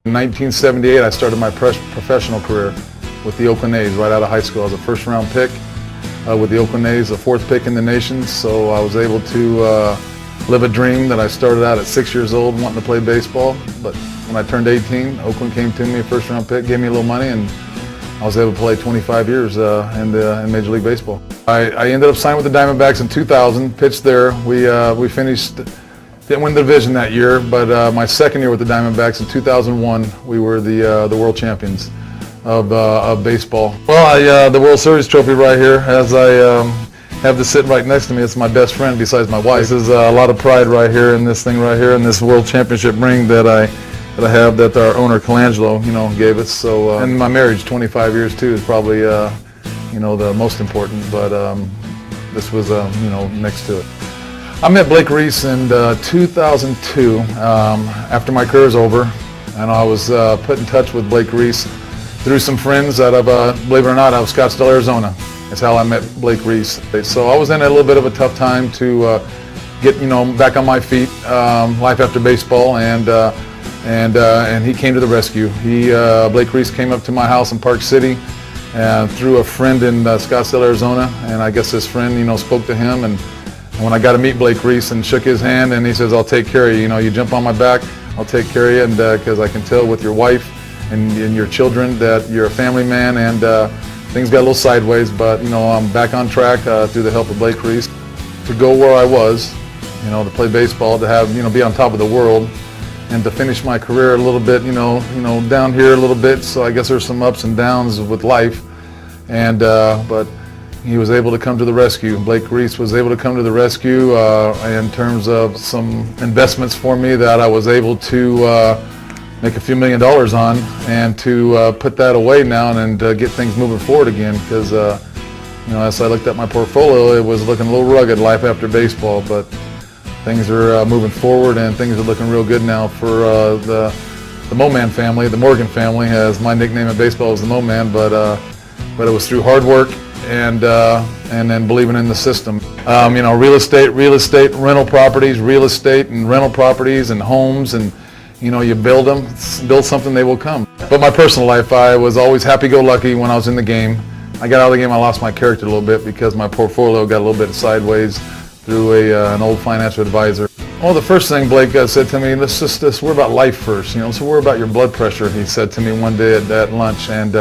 In 1978, I started my professional career with the Oakland A's right out of high school. I was a first-round pick with the Oakland A's, the fourth pick in the nation, so I was able to live a dream that I started out at 6 years old wanting to play baseball. But when I turned 18, Oakland came to me, a first-round pick, gave me a little money, and I was able to play 25 years in Major League Baseball. I ended up signing with the Diamondbacks in 2000, pitched there. We finished, didn't win the division that year, but my second year with the Diamondbacks in 2001, we were the world champions of baseball. Well, the World Series trophy right here, as I have this sitting right next to me. It's my best friend besides my wife. This is a lot of pride right here in this thing right here, in this World Championship ring that I have, that our owner Colangelo, gave us. So, and my marriage, 25 years too, is probably, the most important. But this was, next to it. I met Blake Reese in 2002. After my career was over, and I was put in touch with Blake Reese through some friends out of, believe it or not, out of Scottsdale, Arizona. That's how I met Blake Reese. So I was in a little bit of a tough time to get, back on my feet, life after baseball, and he came to the rescue. Blake Reese came up to my house in Park City through a friend in Scottsdale, Arizona, and I guess his friend, spoke to him, and when I got to meet Blake Reese and shook his hand, and he says, "I'll take care of you. You jump on my back, I'll take care of you," and because I can tell with your wife and your children that you're a family man, and things got a little sideways, but I'm back on track through the help of Blake Reese. To go where I was, to play baseball, to have be on top of the world, and to finish my career a little bit, down here a little bit. So I guess there's some ups and downs with life, and but he was able to come to the rescue. Blake Reese was able to come to the rescue in terms of some investments for me that I was able to make a few $1 million on, and to put that away now and get things moving forward again. Because as I looked at my portfolio, it was looking a little rugged, life after baseball, but things are moving forward, and things are looking real good now for the Mo-Man family, the Morgan family. As my nickname in baseball was the Mo-Man, but it was through hard work and then believing in the system. Real estate, rental properties, real estate and rental properties and homes, and you build something, they will come. But my personal life, I was always happy-go-lucky when I was in the game. I got out of the game, I lost my character a little bit because my portfolio got a little bit sideways through an old financial advisor. Well, the first thing Blake said to me, let's worry about life first, so worry about your blood pressure, he said to me one day at lunch, and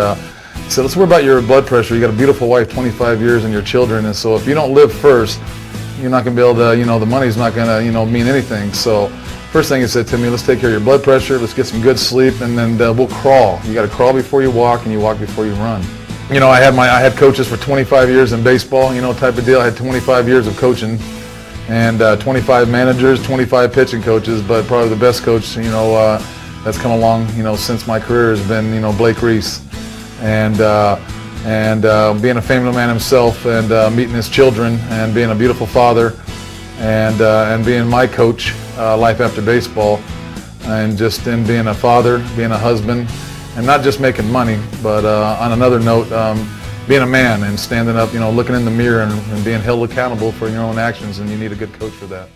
he said, let's worry about your blood pressure. You got a beautiful wife, 25 years, and your children, and so if you don't live first, you're not going to be able to, the money's not going to, mean anything. So first thing he said to me, let's take care of your blood pressure, let's get some good sleep, and then we'll crawl. You got to crawl before you walk, and you walk before you run. I had coaches for 25 years in baseball, type of deal. I had 25 years of coaching, and 25 managers, 25 pitching coaches, but probably the best coach, that's come along, since my career has been, Blake Reese. And being a family man himself, and meeting his children, and being a beautiful father, and being my coach, life after baseball, and just in being a father, being a husband, and not just making money, but on another note, being a man and standing up, looking in the mirror and being held accountable for your own actions, and you need a good coach for that.